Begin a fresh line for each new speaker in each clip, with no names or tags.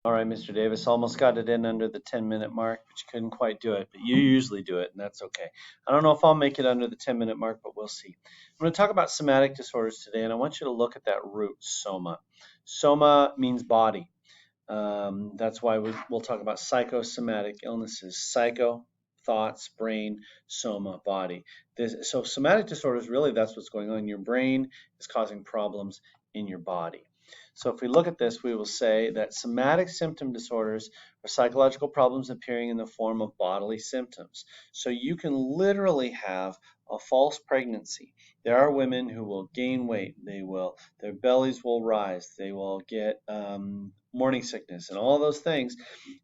All right, Mr. Davis, almost got it in under the 10-minute mark, but you couldn't quite do it. But you usually do it, and that's okay. I don't know if I'll make it under the 10-minute mark, but we'll see. I'm going to talk about somatic disorders today, and I want you to look at that root, soma. Soma means body. That's why we'll talk about psychosomatic illnesses. Psycho, thoughts, brain, soma, body. So somatic disorders, really, that's what's going on. Your brain is causing problems in your body. So if we look at this, we will say that somatic symptom disorders are psychological problems appearing in the form of bodily symptoms. So you can literally have a false pregnancy. There are women who will gain weight. Their bellies will rise. They will get morning sickness and all those things.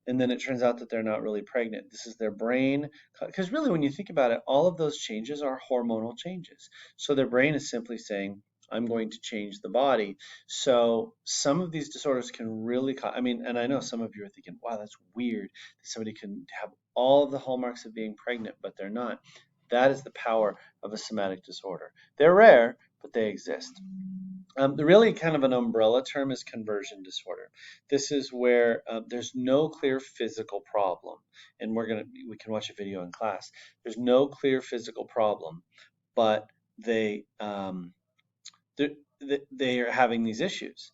And then it turns out that they're not really pregnant. This is their brain. Because really, when you think about it, all of those changes are hormonal changes. So their brain is simply saying, I'm going to change the body. So some of these disorders can really cause, and I know some of you are thinking, wow, that's weird that somebody can have all of the hallmarks of being pregnant, but they're not. That is the power of a somatic disorder. They're rare, but they exist. The really kind of an umbrella term is conversion disorder. This is where there's no clear physical problem, and we can watch a video in class. There's no clear physical problem, but they are having these issues.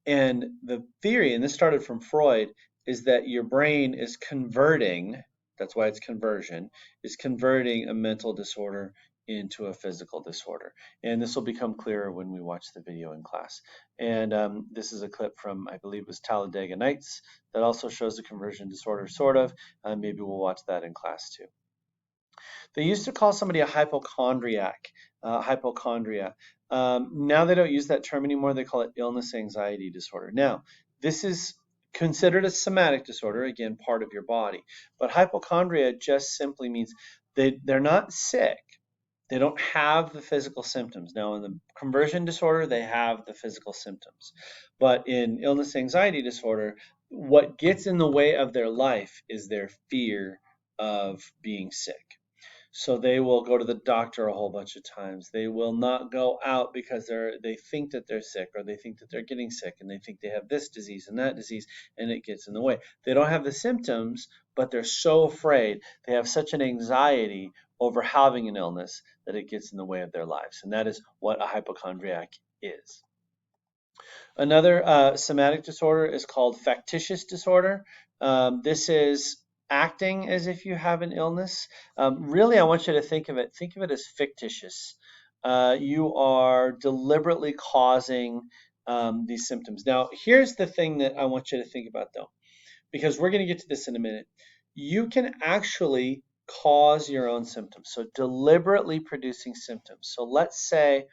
And the theory, and this started from Freud, is that your brain is converting, that's why it's conversion, is converting a mental disorder into a physical disorder. And this will become clearer when we watch the video in class. And this is a clip from, I believe it was Talladega Nights, that also shows the conversion disorder, sort of. Maybe we'll watch that in class too. They used to call somebody a hypochondriac, hypochondria. Now they don't use that term anymore. They call it illness anxiety disorder. Now, this is considered a somatic disorder, again, part of your body. But hypochondria just simply means they're not sick. They don't have the physical symptoms. Now, in the conversion disorder, they have the physical symptoms. But in illness anxiety disorder, what gets in the way of their life is their fear of being sick. So they will go to the doctor a whole bunch of times. They will not go out because they think that they're sick, or they think that they're getting sick, and they think they have this disease and that disease, and it gets in the way. They don't have the symptoms, but they're so afraid. They have such an anxiety over having an illness that it gets in the way of their lives. And that is what a hypochondriac is. Another somatic disorder is called factitious disorder. This is acting as if you have an illness. Really, I want you to think of it as fictitious. You are deliberately causing these symptoms. Now, here's the thing that I want you to think about, though, because we're going to get to this in a minute. You can actually cause your own symptoms, so deliberately producing symptoms. So let's say,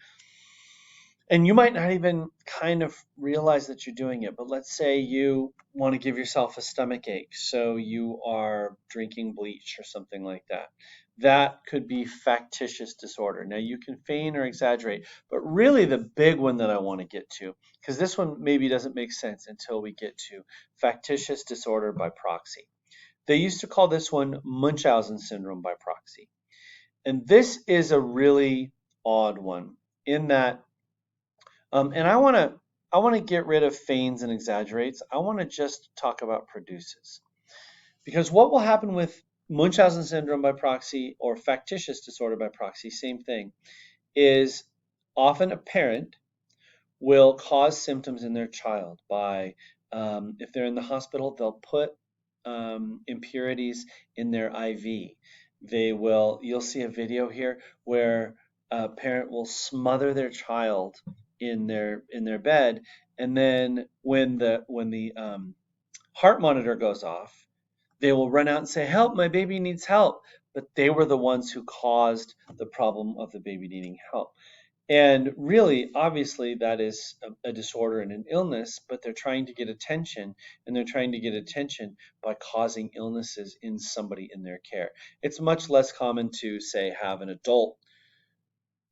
and you might not even kind of realize that you're doing it, but let's say you want to give yourself a stomach ache, so you are drinking bleach or something like that. That could be factitious disorder. Now, you can feign or exaggerate, but really the big one that I want to get to, because this one maybe doesn't make sense until we get to factitious disorder by proxy. They used to call this one Munchausen syndrome by proxy. And this is a really odd one in that and I want to get rid of feigns and exaggerates. I want to just talk about produces. Because what will happen with Munchausen syndrome by proxy or factitious disorder by proxy, same thing, is often a parent will cause symptoms in their child by, if they're in the hospital, they'll put impurities in their IV. You'll see a video here where a parent will smother their child in their bed, and then when the heart monitor goes off, they will run out and say, "Help, my baby needs help." But they were the ones who caused the problem of the baby needing help. And really, obviously, that is a disorder and an illness, but they're trying to get attention, and they're trying to get attention by causing illnesses in somebody in their care. It's much less common to, say, have an adult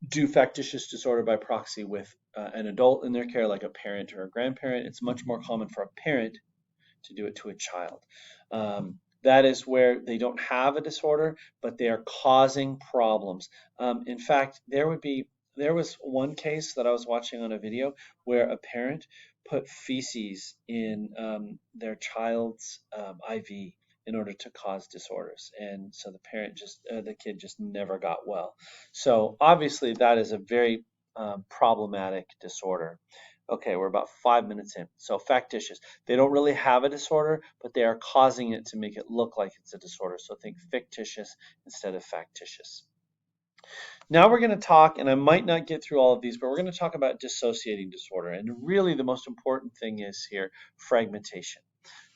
do factitious disorder by proxy with an adult in their care, like a parent or a grandparent. It's much more common for a parent to do it to a child. That is where they don't have a disorder, but they are causing problems. In fact, there was one case that I was watching on a video where a parent put feces in their child's IV in order to cause disorders, and so the kid just never got well. So obviously that is a very problematic disorder. Okay, we're about 5 minutes in. So factitious. They don't really have a disorder, but they are causing it to make it look like it's a disorder. So think fictitious instead of factitious. Now we're going to talk, and I might not get through all of these, but we're going to talk about dissociating disorder. And really the most important thing is here fragmentation.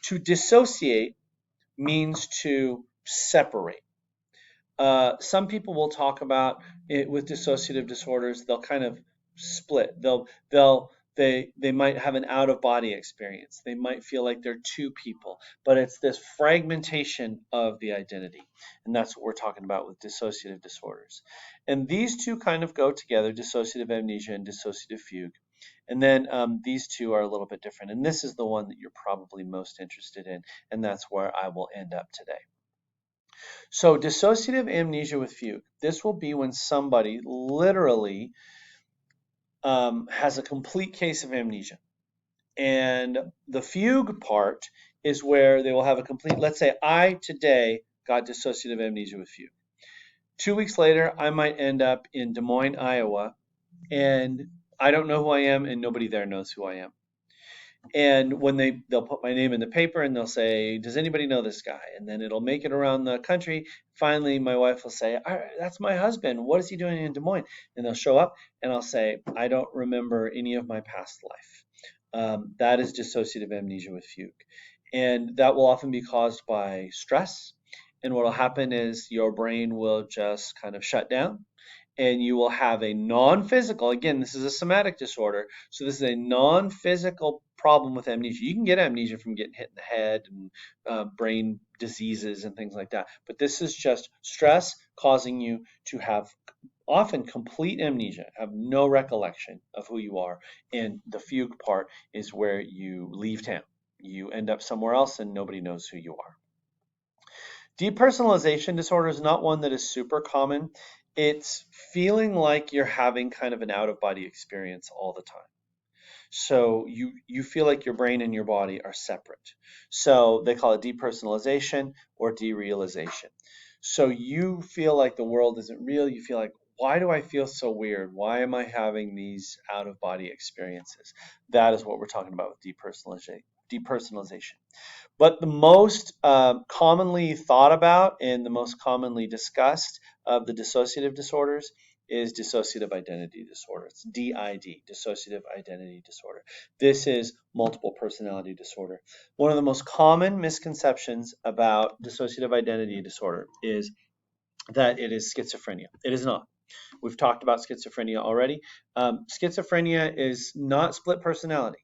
To dissociate means to separate. Some people will talk about it with dissociative disorders. They'll kind of split. They might have an out of body experience. They might feel like they're two people, but it's this fragmentation of the identity, and that's what we're talking about with dissociative disorders. And these two kind of go together: dissociative amnesia and dissociative fugue. And then these two are a little bit different, and this is the one that you're probably most interested in, and that's where I will end up today. So dissociative amnesia with fugue. This will be when somebody literally has a complete case of amnesia. And the fugue part is where they will have a complete, let's say I today got dissociative amnesia with fugue. 2 weeks later, I might end up in Des Moines, Iowa, and I don't know who I am and nobody there knows who I am. And when they'll put my name in the paper and they'll say, does anybody know this guy? And then it'll make it around the country. Finally, my wife will say, that's my husband. What is he doing in Des Moines? And they'll show up and I'll say, I don't remember any of my past life. That is dissociative amnesia with fugue. And that will often be caused by stress. And what will happen is your brain will just kind of shut down. And you will have a non-physical, again, this is a somatic disorder, so this is a non-physical problem with amnesia. You can get amnesia from getting hit in the head and brain diseases and things like that, but this is just stress causing you to have often complete amnesia, have no recollection of who you are, and the fugue part is where you leave town. You end up somewhere else and nobody knows who you are. Depersonalization disorder is not one that is super common. It's feeling like you're having kind of an out-of-body experience all the time. So you feel like your brain and your body are separate. So they call it depersonalization or derealization. So you feel like the world isn't real. You feel like, why do I feel so weird? Why am I having these out-of-body experiences? That is what we're talking about with depersonalization. But the most commonly thought about and the most commonly discussed of the dissociative disorders is dissociative identity disorder. It's DID, dissociative identity disorder. This is multiple personality disorder. One of the most common misconceptions about dissociative identity disorder is that it is schizophrenia. It is not. We've talked about schizophrenia already. Schizophrenia is not split personality.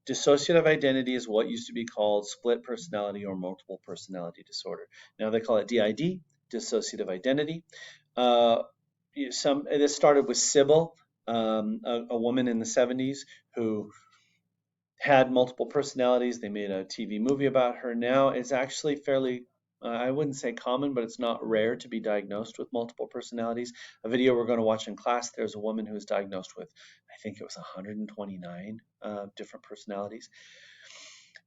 Dissociative identity is what used to be called split personality or multiple personality disorder. Now they call it DID, dissociative identity. This started with Sybil, a woman in the 70s who had multiple personalities. They made a TV movie about her. Now it's actually fairly, I wouldn't say common, but it's not rare to be diagnosed with multiple personalities. A video we're going to watch in class, there's a woman who was diagnosed with, I think it was 129 different personalities.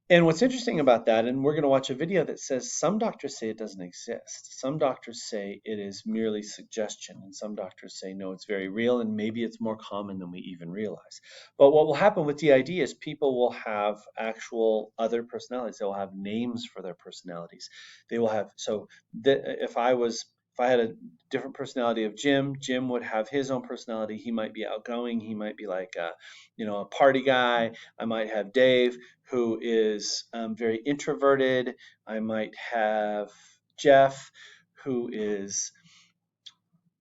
And what's interesting about that, and we're going to watch a video that says some doctors say it doesn't exist. Some doctors say it is merely suggestion, and some doctors say no, it's very real, and maybe it's more common than we even realize. But what will happen with DID is people will have actual other personalities. They will have names for their personalities. They will have, if I had a different personality of Jim, Jim would have his own personality. He might be outgoing. He might be like a party guy. I might have Dave, who is very introverted. I might have Jeff, who is,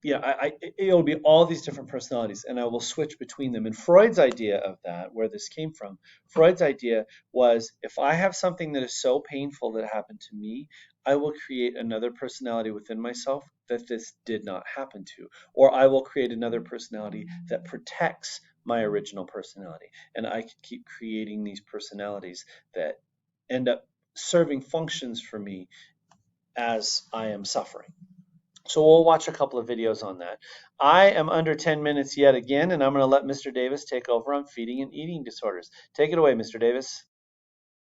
it'll be all these different personalities, and I will switch between them. And Freud's idea of that, where this came from, Freud's idea was if I have something that is so painful that happened to me, I will create another personality within myself that this did not happen to, or I will create another personality that protects my original personality. And I can keep creating these personalities that end up serving functions for me as I am suffering. So we'll watch a couple of videos on that. I am under 10 minutes yet again, and I'm going to let Mr. Davis take over on feeding and eating disorders. Take it away, Mr. Davis.